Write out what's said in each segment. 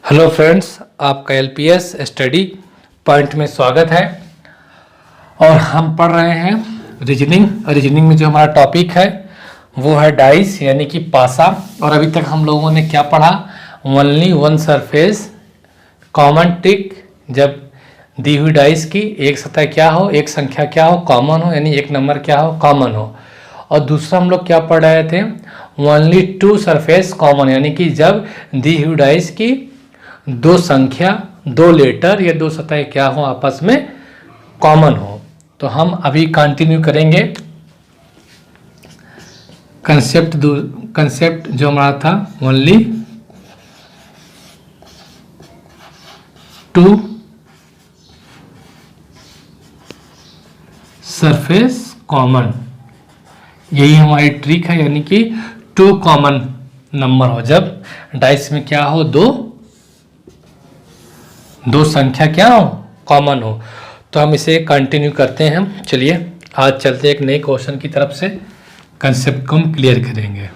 Hello friends, आपका LPS study point में स्वागत है। और हम पढ़ रहे हैं रीजनिंग में जो हमारा टॉपिक है वो है डाइस यानी कि पासा। और अभी तक हम लोगों ने क्या पढ़ा? Only one surface common trick. जब दी हुई डाइस की एक सतह क्या हो, एक संख्या क्या हो, कॉमन हो, यानी एक नंबर क्या हो, कॉमन हो। और दूसरा हम लोग क्या पढ़ रहे थे? ओनली टू सरफेस कॉमन, यानी कि जब दी हुई डाइस की दो संख्या, दो लेटर या दो सतह क्या हो आपस में कॉमन हो। तो हम अभी कंटिन्यू करेंगे कंसेप्ट जो हमारा था ओनली टू सरफेस कॉमन। यही हमारी ट्रिक है, यानी कि टू कॉमन नंबर हो, जब डाइस में क्या हो, दो संख्या क्या हो, कॉमन हो। तो हम इसे कंटिन्यू करते हैं। चलिए आज चलते एक नए क्वेश्चन की तरफ से, कंसेप्ट को हम क्लियर करेंगे।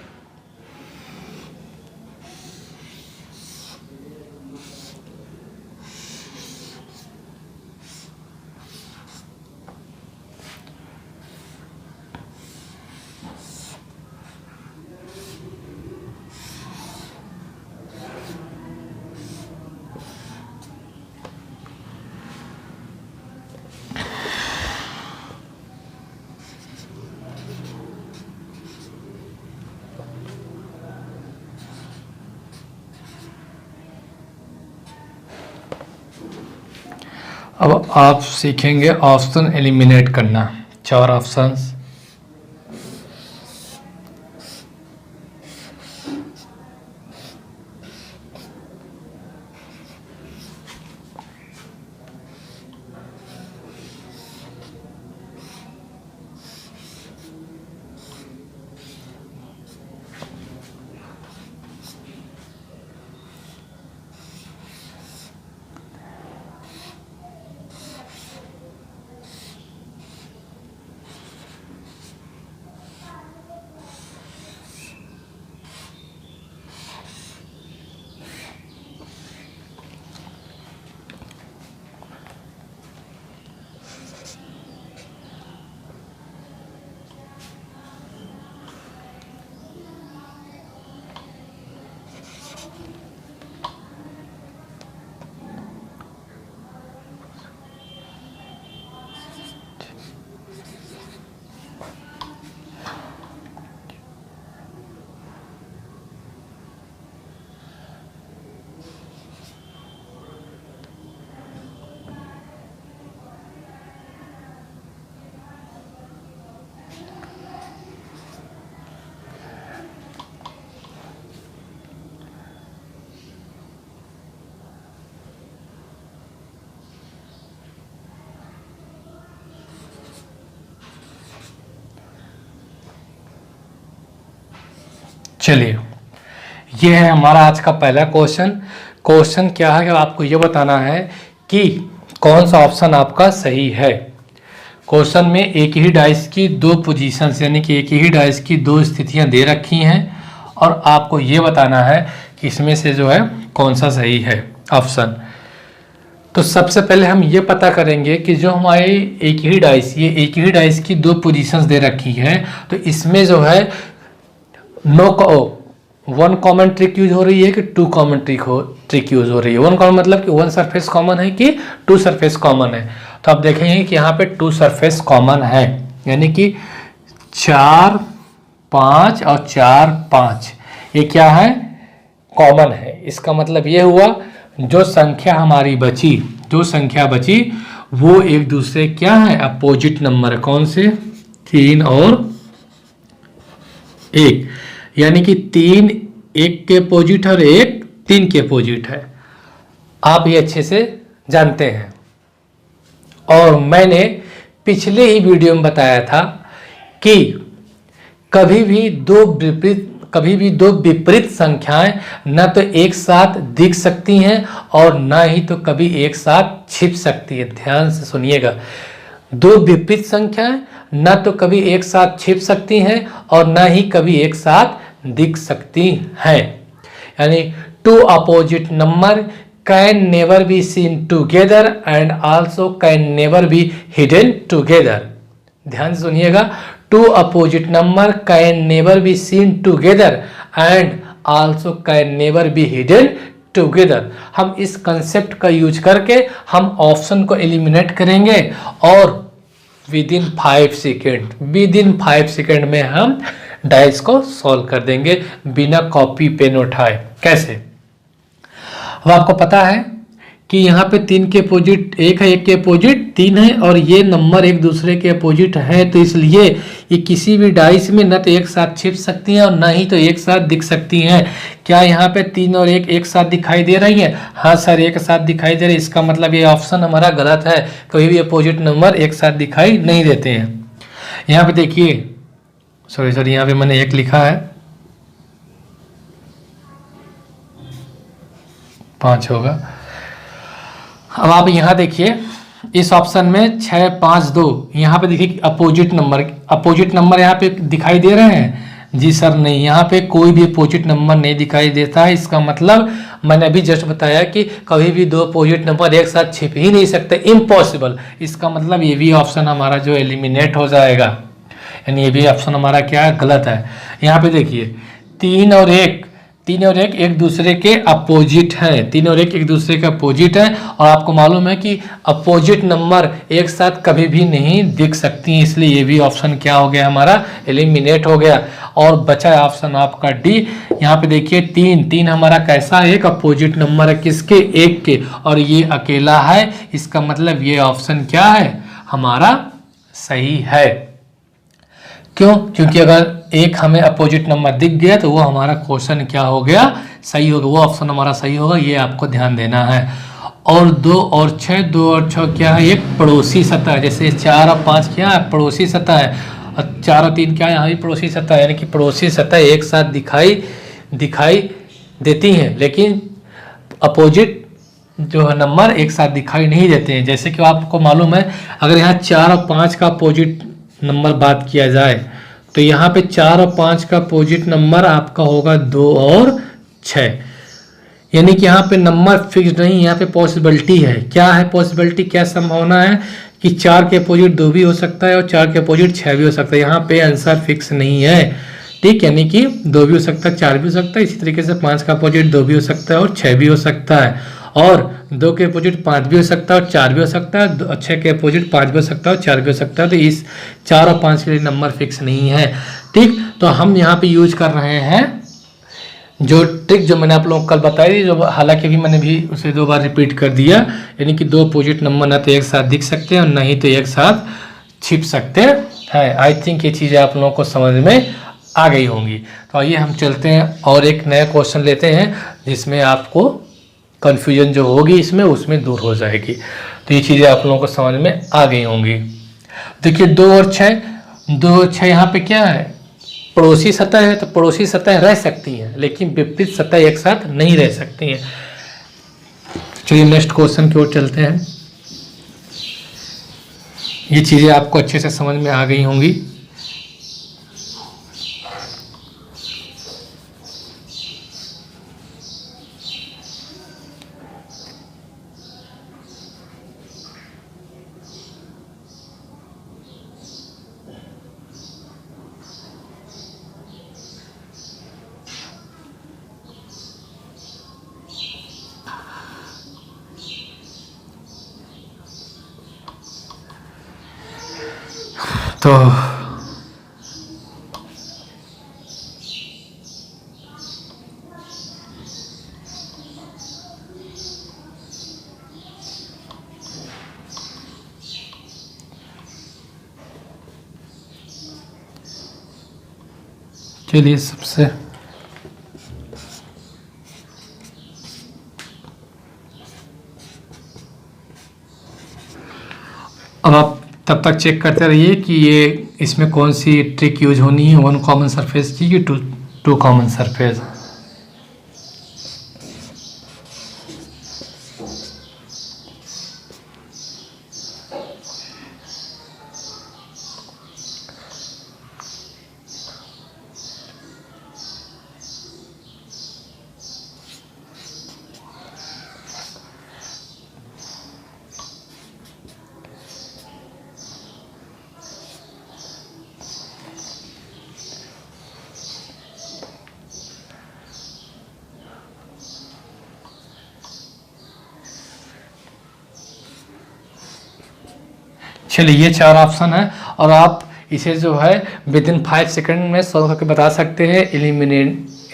अब आप सीखेंगे ऑप्शन एलिमिनेट करना। चार ऑप्शंस, चलिए ये है हमारा आज का पहला क्वेश्चन क्या है कि आपको ये बताना है कि कौन सा ऑप्शन आपका सही है। क्वेश्चन में एक ही डाइस की दो पोजीशंस, यानी कि एक ही डाइस की दो स्थितियां दे रखी हैं और आपको ये बताना है कि इसमें से जो है कौन सा सही है ऑप्शन। तो सबसे पहले हम ये पता करेंगे कि जो हमारी एक ही डाइस की दो पोजीशंस दे रखी है, तो इसमें जो है वन कॉमन ट्रिक यूज हो रही है कि टू कॉमन ट्रिक यूज हो रही है। वन कॉमन मतलब कि वन सरफेस कॉमन है कि टू सरफेस कॉमन है। तो आप देखेंगे कि यहाँ पे टू सरफेस कॉमन है, यानी कि 4, 5 और 4, 5 ये क्या है, कॉमन है। इसका मतलब ये हुआ जो संख्या बची वो एक दूसरे क्या है, अपोजिट नंबर है। कौन से? 3 और 1, यानी कि 3 1 के अपोजिट और 1 3 के अपोजिट है। आप ये अच्छे से जानते हैं। और मैंने पिछले ही वीडियो में बताया था कि कभी भी दो विपरीत संख्याएं न तो एक साथ दिख सकती हैं और न ही तो कभी एक साथ छिप सकती है। ध्यान से सुनिएगा, दो विपरीत संख्याएं न तो कभी एक साथ छिप सकती हैं और न ही कभी एक साथ दिख सकती हैं। यानी two opposite number can never be seen together and also can never be hidden together. ध्यान से सुनिएगा, two opposite number can never be seen together and also can never be hidden together. हम इस कंसेप्ट का use करके हम option को eliminate करेंगे और विद इन 5 सेकेंड में हम डाइस को सॉल्व कर देंगे बिना कॉपी पेन उठाए। कैसे? अब आपको पता है कि यहाँ पे 3 के अपोजिट 1 है, 1 के अपोजिट 3 है और ये नंबर एक दूसरे के अपोजिट है, तो इसलिए ये किसी भी डाइस में न तो एक साथ छिप सकती हैं और ना ही तो एक साथ दिख सकती हैं। क्या यहाँ पे 3 और 1 एक साथ दिखाई दे रही है? हाँ सर, एक साथ दिखाई दे रही है। इसका मतलब ये ऑप्शन हमारा गलत है, कभी भी अपोजिट नंबर एक साथ दिखाई नहीं देते हैं। यहाँ पे देखिए, सॉरी यहाँ पे मैंने 1 लिखा है, 5 होगा। अब आप यहाँ देखिए इस ऑप्शन में 6 5 2, यहाँ पे देखिए अपोजिट नंबर यहाँ पे दिखाई दे रहे हैं। जी सर नहीं, यहाँ पे कोई भी अपोजिट नंबर नहीं दिखाई देता है। इसका मतलब मैंने अभी जस्ट बताया कि कभी भी 2 अपोजिट नंबर एक साथ छिप ही नहीं सकते, इम्पॉसिबल। इसका मतलब ये भी ऑप्शन हमारा जो एलिमिनेट हो जाएगा, यानी ये भी ऑप्शन हमारा क्या है, गलत है। यहाँ पे देखिए 3 और 1 एक दूसरे के अपोजिट है, 3 और 1 एक दूसरे के अपोजिट है और आपको मालूम है कि अपोजिट नंबर एक साथ कभी भी नहीं दिख सकती, इसलिए ये भी ऑप्शन क्या हो गया, हमारा एलिमिनेट हो गया। और बचा ऑप्शन आपका डी। यहाँ पे देखिए 3 हमारा कैसा है, एक अपोजिट नंबर है, किसके, 1 के, और ये अकेला है। इसका मतलब ये ऑप्शन क्या है, हमारा सही है। क्यों? क्योंकि अगर एक हमें अपोजिट नंबर दिख गया तो वो हमारा क्वेश्चन क्या हो गया, सही होगा, वो ऑप्शन हमारा सही होगा, ये आपको ध्यान देना है। और 2 और 6 क्या है, एक पड़ोसी सतह, जैसे 4 और 5 क्या है, पड़ोसी सतह है, और 4 और 3 क्या है, यहाँ भी पड़ोसी सतह है, यानी कि पड़ोसी सतह एक साथ दिखाई देती हैं, लेकिन अपोजिट जो है नंबर एक साथ दिखाई नहीं देते हैं। जैसे कि आपको मालूम है, अगर यहाँ 4 और 5 का अपोजिट नंबर बात किया जाए तो यहाँ पे 4 और 5 का अपोजिट नंबर आपका होगा 2 और 6, यानी कि यहाँ पे नंबर फिक्स नहीं, यहाँ पे पॉसिबिलिटी है। क्या है पॉसिबिलिटी, क्या संभावना है कि 4 के अपोजिट 2 भी हो सकता है और 4 के अपोजिट 6 भी हो सकता है। यहाँ पे आंसर फिक्स नहीं है, ठीक, यानी कि 2 भी हो सकता है, 4 भी हो सकता है। इसी तरीके से 5 का अपोजिट 2 भी हो सकता है और 6 भी हो सकता है, और 2 के अपोजिट 5 भी हो सकता है और 4 भी हो सकता है, 6 के अपोजिट 5 भी हो सकता है और 4 भी हो सकता है। तो इस 4 और 5 के लिए नंबर फिक्स नहीं है, ठीक। तो हम यहाँ पे यूज कर रहे हैं जो ट्रिक जो मैंने आप लोगों को कल बताई थी, जो हालांकि भी मैंने भी उसे 2 बार रिपीट कर दिया, यानी कि 2 अपोजिट नंबर ना तो एक साथ दिख सकते हैं और ना ही तो एक साथ छिप सकते हैं। आई थिंक ये चीज़ें आप लोगों को समझ में आ गई होंगी। तो आइए हम चलते हैं और एक नया क्वेश्चन लेते हैं जिसमें आपको कन्फ्यूजन जो होगी इसमें उसमें दूर हो जाएगी। तो ये चीज़ें आप लोगों को समझ में आ गई होंगी। देखिए 2 और 6 यहाँ पे क्या है, पड़ोसी सतह है, तो पड़ोसी सतह रह सकती हैं लेकिन विपरीत सतह एक साथ नहीं रह सकती हैं। चलिए नेक्स्ट क्वेश्चन की ओर चलते हैं। ये चीज़ें आपको अच्छे से समझ में आ गई होंगी। तो चलिए सबसे अब आप तब तक चेक करते रहिए कि ये इसमें कौन सी ट्रिक यूज होनी है, 1 कॉमन सरफेस की, 2 कॉमन सरफेस। चलिए ये 4 ऑप्शन है और आप इसे जो है विद इन 5 सेकंड में सॉल्व करके बता सकते हैं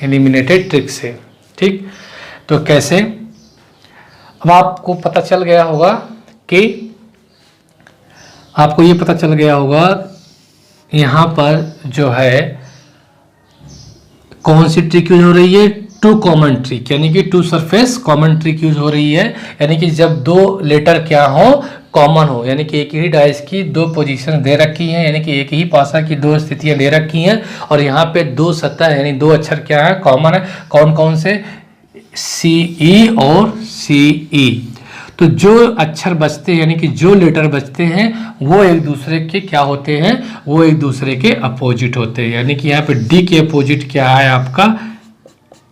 एलिमिनेटेड ट्रिक से। ठीक, तो कैसे, अब आपको पता चल गया होगा कि आपको ये पता चल गया होगा यहाँ पर जो है कौन सी ट्रिक यूज हो रही है, टू कॉमन ट्रिक, यानी कि two surface common trick use हो रही है। यानी कि जब 2 लेटर क्या हो, कॉमन हो, यानी कि एक ही डाइस की 2 पोजीशन दे रखी हैं, यानी कि एक ही पासा की 2 स्थितियां दे रखी हैं और यहाँ पे 2 सतह यानी 2 अक्षर क्या है, कॉमन है। कौन कौन से, CE और CE। तो जो अक्षर बचते हैं यानी कि जो लेटर बचते हैं वो एक दूसरे के क्या होते हैं, वो एक दूसरे के अपोजिट होते हैं। यानी कि यहाँ पे D के अपोजिट क्या है आपका,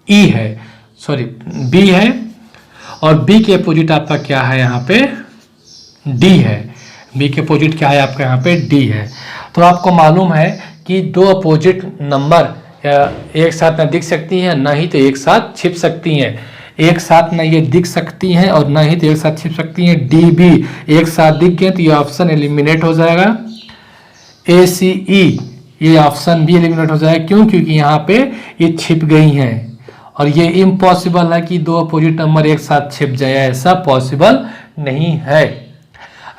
E है, सॉरी B है, और B के अपोजिट आपका क्या है यहाँ पे, D है। B के अपोजिट क्या है आपका यहाँ पे, D है। तो आपको मालूम है कि 2 अपोजिट नंबर एक साथ न दिख सकती हैं, ना ही तो एक साथ छिप सकती हैं। एक साथ ना ये दिख सकती हैं और ना ही तो एक साथ छिप सकती हैं। डी बी एक साथ दिख गए तो ये ऑप्शन एलिमिनेट हो जाएगा। ACE ये ऑप्शन भी एलिमिनेट हो जाएगा। क्यों, क्योंकि यहाँ पे ये छिप गई हैं और ये इम्पॉसिबल है कि 2 अपोजिट नंबर एक साथ छिप जाए, ऐसा पॉसिबल नहीं है।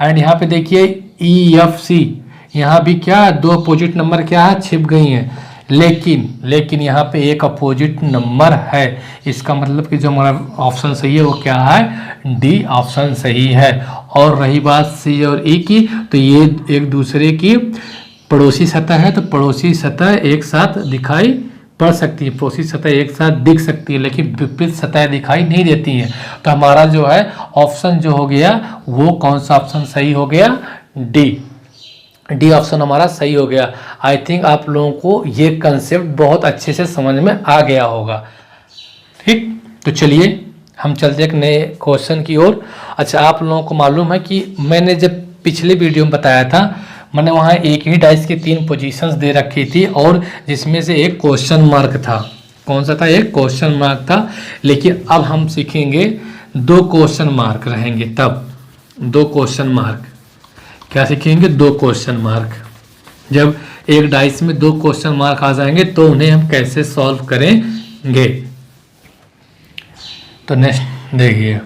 एंड यहाँ पे देखिए EFC, यहाँ भी क्या 2 अपोजिट नंबर क्या है, छिप गई हैं, लेकिन यहाँ पे एक अपोजिट नंबर है। इसका मतलब कि जो हमारा ऑप्शन सही है वो क्या है, डी ऑप्शन सही है। और रही बात सी और ई की, तो ये एक दूसरे की पड़ोसी सतह है, तो पड़ोसी सतह एक साथ दिखाई पड़ सकती है, पड़ोसी सतह एक साथ दिख सकती है, लेकिन विपरीत सतह दिखाई नहीं देती है। तो हमारा जो है ऑप्शन जो हो गया वो कौन सा ऑप्शन सही हो गया, डी ऑप्शन हमारा सही हो गया। आई थिंक आप लोगों को ये कंसेप्ट बहुत अच्छे से समझ में आ गया होगा। ठीक, तो चलिए हम चलते एक नए क्वेश्चन की ओर। अच्छा, आप लोगों को मालूम है कि मैंने जब पिछले वीडियो में बताया था, मैंने वहाँ एक ही डाइस की 3 पोजीशंस दे रखी थी और जिसमें से एक क्वेश्चन मार्क था। कौन सा था, एक क्वेश्चन मार्क था। लेकिन अब हम सीखेंगे 2 क्वेश्चन मार्क रहेंगे, तब 2 क्वेश्चन मार्क क्या सीखेंगे, 2 क्वेश्चन मार्क। जब एक डाइस में 2 क्वेश्चन मार्क आ जाएंगे तो उन्हें हम कैसे सॉल्व करेंगे। तो नेक्स्ट देखिए,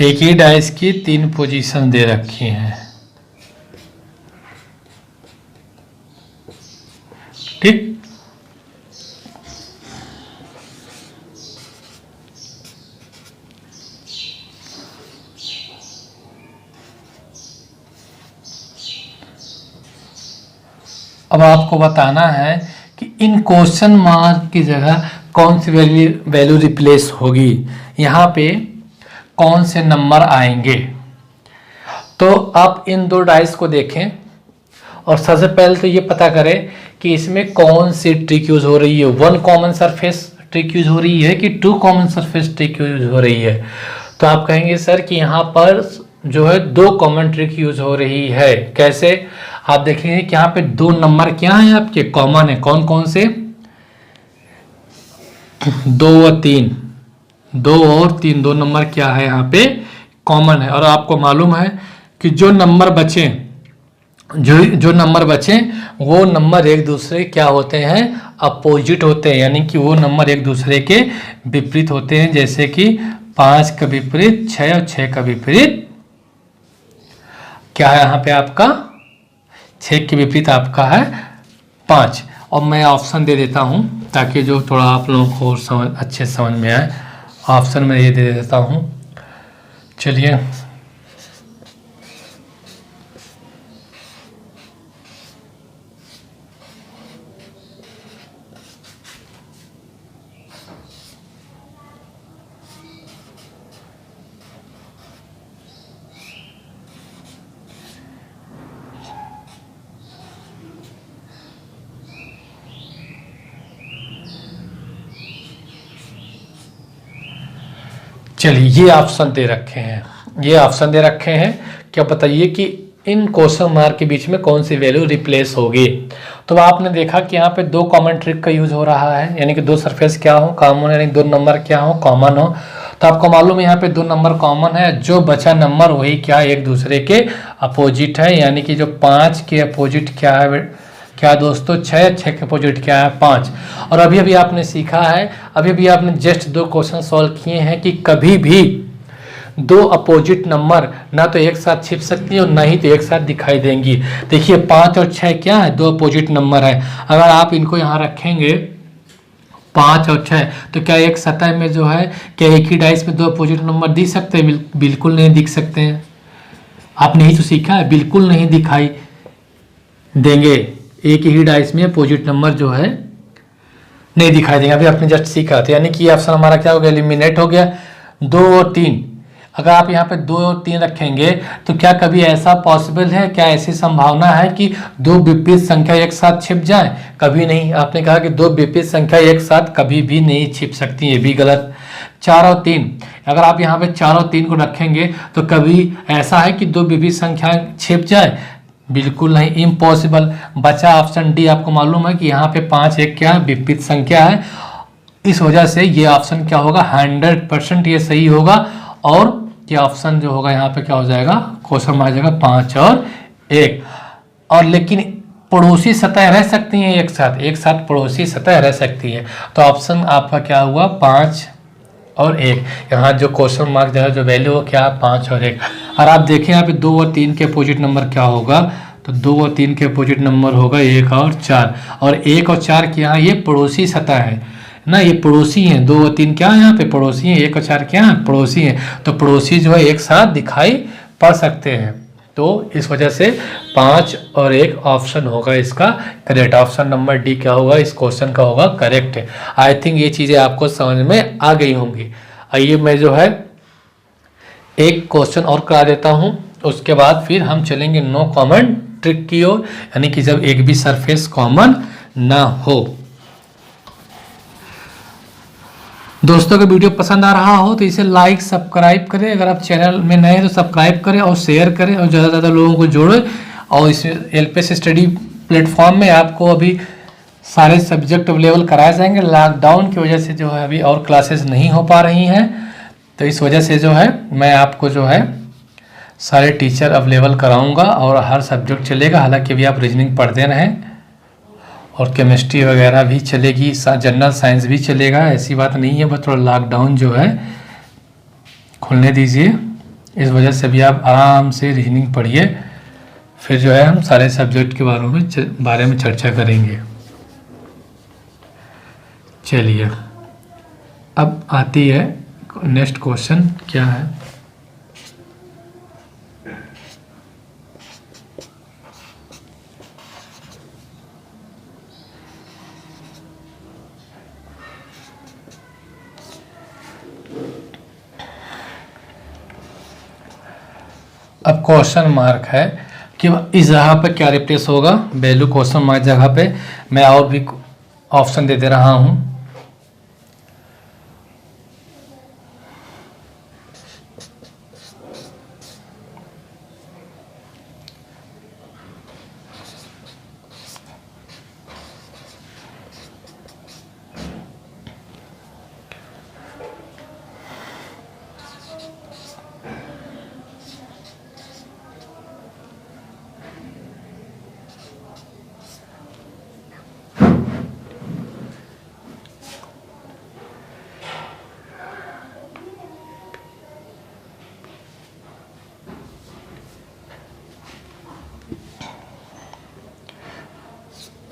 एक ही डाइस की 3 पोजीशन दे रखी हैं। ठीक, अब आपको बताना है कि इन क्वेश्चन मार्क की जगह कौन सी वैल्यू रिप्लेस होगी, यहाँ पे कौन से नंबर आएंगे। तो आप इन 2 डाइस को देखें और सबसे पहले तो ये पता करें कि इसमें कौन सी ट्रिक यूज हो रही है, 1 कॉमन सरफेस ट्रिक यूज हो रही है कि 2 कॉमन सरफेस ट्रिक यूज हो रही है। तो आप कहेंगे सर कि यहाँ पर जो है 2 कॉमन ट्रिक यूज हो रही है। कैसे, आप देखेंगे कि यहाँ पे 2 नंबर क्या है आपके कॉमन है। कौन कौन से, 2 और 3, 2 और 3, 2 नंबर क्या है यहाँ पे कॉमन है। और आपको मालूम है कि जो नंबर बचे वो नंबर एक दूसरे क्या होते हैं, अपोजिट होते हैं, यानी कि वो नंबर एक दूसरे के विपरीत होते हैं। जैसे कि 5 का विपरीत 6 और 6 का विपरीत क्या है यहाँ पे आपका, 6 के विपरीत आपका है 5। और मैं ऑप्शन दे देता हूँ ताकि जो थोड़ा आप लोगों को अच्छे समझ में आए। ऑप्शन में ये दे देता हूँ। चलिए चलिए ये ऑप्शन दे रखे हैं, ये ऑप्शन दे रखे हैं। क्या बताइए कि इन क्वेश्चन मार्क के बीच में कौन सी वैल्यू रिप्लेस होगी। तो आपने देखा कि यहाँ पे दो कॉमन ट्रिक का यूज हो रहा है, यानी कि दो सरफेस क्या हो कॉमन, यानी दो नंबर क्या हो कॉमन हो। तो आपको मालूम है यहाँ पे दो नंबर कॉमन है, जो बचा नंबर वही क्या एक दूसरे के अपोजिट है, यानी कि जो 5 के अपोजिट क्या है, क्या दोस्तों 6 के अपोजिट क्या है 5। और अभी अभी आपने सीखा है, अभी अभी आपने जस्ट दो क्वेश्चन सॉल्व किए हैं कि कभी भी दो अपोजिट नंबर ना तो एक साथ छिप सकती है और ना ही तो एक साथ दिखाई देंगी। देखिए 5 और 6 क्या है, दो अपोजिट नंबर है। अगर आप इनको यहाँ रखेंगे 5 और 6 तो क्या एक सतह में जो है क्या एक ही डाइस में दो अपोजिट नंबर दिख सकते हैं? बिल्कुल नहीं दिख सकते हैं। आपने ही तो सीखा है, बिल्कुल नहीं दिखाई देंगे, एक ही डाइस में अपोजिट नंबर जो है नहीं दिखाई देंगे। अभी आपने जस्ट सीखा था, यानी कि ऑप्शन हमारा क्या हो गया, एलिमिनेट हो गया। 2 और 3, अगर आप यहाँ पे 2 और 3 रखेंगे तो क्या कभी ऐसा पॉसिबल है, क्या ऐसी संभावना है कि दो विपरीत संख्या एक साथ छिप जाए? कभी नहीं। आपने कहा कि दो विपरीत संख्या एक साथ कभी भी नहीं छिप सकती, ये भी गलत। 4 और 3, अगर आप यहाँ पे 4 और 3 को रखेंगे तो कभी ऐसा है कि दो विपरीत संख्या छिप जाए? बिल्कुल नहीं, इम्पॉसिबल। बचा ऑप्शन डी। आपको मालूम है कि यहाँ पे 5 एक क्या विपरीत संख्या है, इस वजह से ये ऑप्शन क्या होगा 100% ये सही होगा। और ये ऑप्शन जो होगा यहाँ पे क्या हो जाएगा, क्वेश्चन में आ जाएगा 5 और 1। और लेकिन पड़ोसी सतह रह सकती हैं एक साथ पड़ोसी सतह रह सकती है। तो ऑप्शन आपका क्या हुआ 5 और 1। यहाँ जो क्वेश्चन मार्क जो है जो वैल्यू हो क्या 5 और 1। और आप देखें यहाँ पे 2 और 3 के अपोजिट नंबर क्या होगा, तो 2 और 3 के अपोजिट नंबर होगा 1 और 4। और 1 और 4 की यहाँ ये पड़ोसी सतह है ना, ये पड़ोसी हैं। 2 और 3 क्या है यहाँ पे पड़ोसी हैं, 1 और 4 क्या है पड़ोसी हैं। तो पड़ोसी जो है एक साथ दिखाई पड़ सकते हैं। तो इस वजह से 5 और 1 ऑप्शन होगा इसका करेक्ट। ऑप्शन नंबर डी क्या होगा इस क्वेश्चन का होगा करेक्ट। आई थिंक ये चीज़ें आपको समझ में आ गई होंगी। आइए मैं जो है एक क्वेश्चन और करा देता हूँ, उसके बाद फिर हम चलेंगे नो कॉमन ट्रिक की ओर, यानी कि जब एक भी सरफेस कॉमन ना हो। दोस्तों का वीडियो पसंद आ रहा हो तो इसे लाइक सब्सक्राइब करें, अगर आप चैनल में नए हैं तो सब्सक्राइब करें और शेयर करें और ज़्यादा से ज़्यादा लोगों को जोड़ें। और इस एलपीएस स्टडी प्लेटफॉर्म में आपको अभी सारे सब्जेक्ट अवेलेबल कराए जाएंगे। लॉकडाउन की वजह से जो है अभी और क्लासेस नहीं हो पा रही हैं, तो इस वजह से जो है मैं आपको जो है सारे टीचर अवेलेबल कराऊँगा और हर सब्जेक्ट चलेगा। हालाँकि अभी आप रीजनिंग पढ़ते रहें और केमिस्ट्री वगैरह भी चलेगी, जनरल साइंस भी चलेगा, ऐसी बात नहीं है। बस थोड़ा लॉकडाउन जो है खुलने दीजिए, इस वजह से भी आप आराम से रीजनिंग पढ़िए, फिर जो है हम सारे सब्जेक्ट के बारे में चर्चा करेंगे। चलिए अब आती है नेक्स्ट क्वेश्चन क्या है। अब क्वेश्चन मार्क है कि इस जगह पे क्या रिप्लेस होगा, वैल्यू क्वेश्चन मार्क जगह पे मैं और भी ऑप्शन दे रहा हूँ।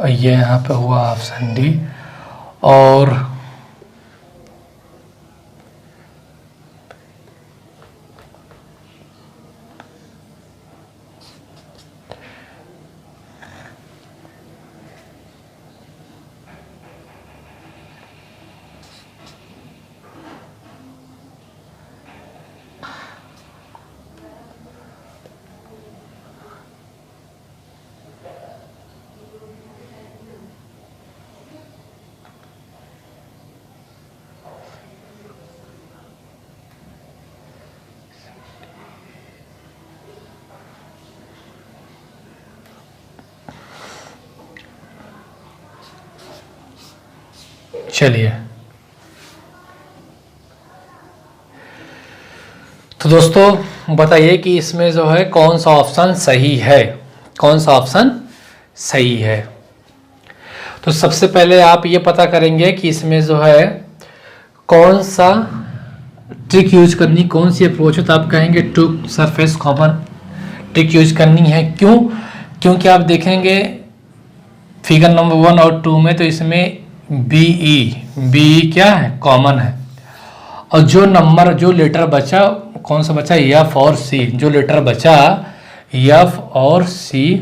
ये यहाँ पे हुआ ऑप्शन डी। और चलिए, तो दोस्तों बताइए कि इसमें जो है कौन सा ऑप्शन सही है, कौन सा ऑप्शन सही है। तो सबसे पहले आप ये पता करेंगे कि इसमें जो है कौन सा ट्रिक यूज करनी, कौन सी अप्रोच है। तो आप कहेंगे two surface common trick use करनी है। क्यों? क्योंकि आप देखेंगे फिगर नंबर 1 और 2 में, तो इसमें BE क्या है, कॉमन है। और जो नंबर, जो लेटर बचा, कौन सा बचा, F और C, जो लेटर बचा F और C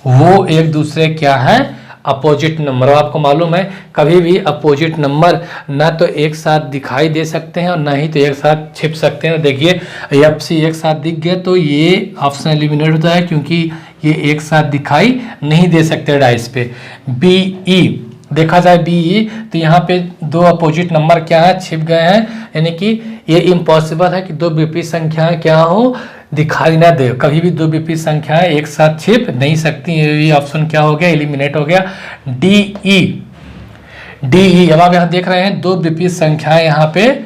वो एक दूसरे क्या है, अपोजिट नंबर। आपको मालूम है कभी भी अपोजिट नंबर ना तो एक साथ दिखाई दे सकते हैं और ना ही तो एक साथ छिप सकते हैं। देखिए FC एक साथ दिख गया तो ये ऑप्शन एलिमिनेट होता है, क्योंकि ये एक साथ दिखाई नहीं दे सकते डाइस पे। BE देखा जाए BE तो यहाँ पे दो अपोजिट नंबर क्या है, छिप गए हैं, यानी कि ये इम्पॉसिबल है कि दो विपरीत संख्याएं क्या हो, दिखाई ना दे। कभी भी दो विपरीत संख्याएं एक साथ छिप नहीं सकती। ये ऑप्शन क्या हो गया, एलिमिनेट हो गया। DE अब आप यहाँ देख रहे हैं दो विपरीत संख्याएं यहाँ पे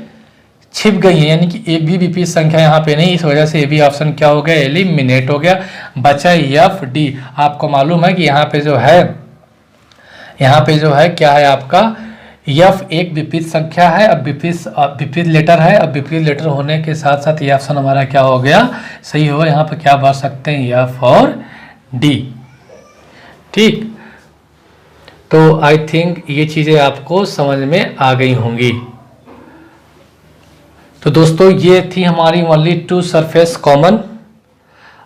छिप गई है, यानी कि एक भी विपरीत संख्या यहाँ पे नहीं, इस वजह से ये भी ऑप्शन क्या हो गया, एलिमिनेट हो गया। बचा FD। आपको मालूम है कि यहाँ पे जो है क्या है आपका, F एक विपरीत संख्या है। अब विपरीत लेटर है। अब विपरीत लेटर होने के साथ साथ ये ऑप्शन हमारा क्या हो गया, सही होगा। यहाँ पे क्या भर सकते हैं, F और D। ठीक, तो आई थिंक ये चीज़ें आपको समझ में आ गई होंगी। तो दोस्तों ये थी हमारी ओनली टू सरफेस कॉमन।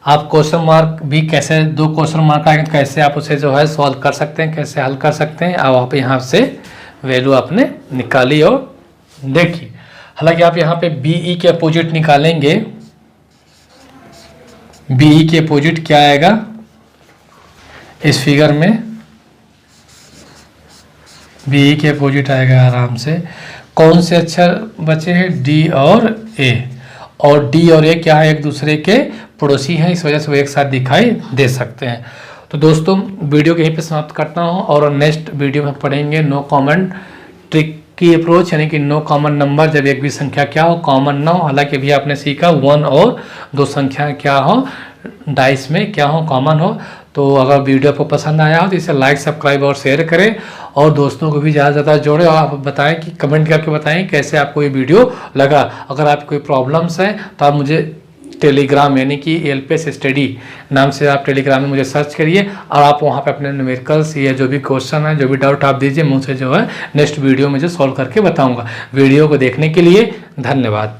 आप क्वेश्चन मार्क भी कैसे, दो क्वेश्चन मार्क आएंगे तो कैसे आप उसे जो है सॉल्व कर सकते हैं, कैसे हल कर सकते हैं। अब आप यहाँ से वैल्यू आपने निकाली और देखी। हालांकि आप यहाँ पे BE के अपोजिट निकालेंगे। BE के अपोजिट क्या आएगा इस फिगर में, BE के अपोजिट आएगा आराम से। कौन से अक्षर बचे हैं, D और A। और D और A क्या है, एक दूसरे के पड़ोसी हैं, इस वजह से वो एक साथ दिखाई दे सकते हैं। तो दोस्तों वीडियो को यहीं पे समाप्त करता हूं और नेक्स्ट वीडियो में पढ़ेंगे नो कॉमन ट्रिक की अप्रोच, यानी कि नो कॉमन नंबर जब एक भी संख्या क्या हो, कॉमन ना हो। हालांकि अभी आपने सीखा 1 और 2 संख्याएं क्या हो, डाइस में क्या हो, कॉमन हो। तो अगर वीडियो आपको पसंद आया हो तो इसे लाइक, सब्सक्राइब और शेयर करें और दोस्तों को भी ज़्यादा से ज़्यादा जोड़ें। और आप बताएं कि कमेंट करके बताएं कैसे आपको ये वीडियो लगा। अगर आपकी कोई प्रॉब्लम्स हैं तो आप मुझे टेलीग्राम यानी कि LPS स्टडी नाम से आप टेलीग्राम में मुझे सर्च करिए और आप वहाँ पे अपने न्यूमेरिकल्स या जो भी क्वेश्चन है, जो भी डाउट आप दीजिए, मुझसे जो है नेक्स्ट वीडियो में जो सॉल्व करके बताऊँगा। वीडियो को देखने के लिए धन्यवाद।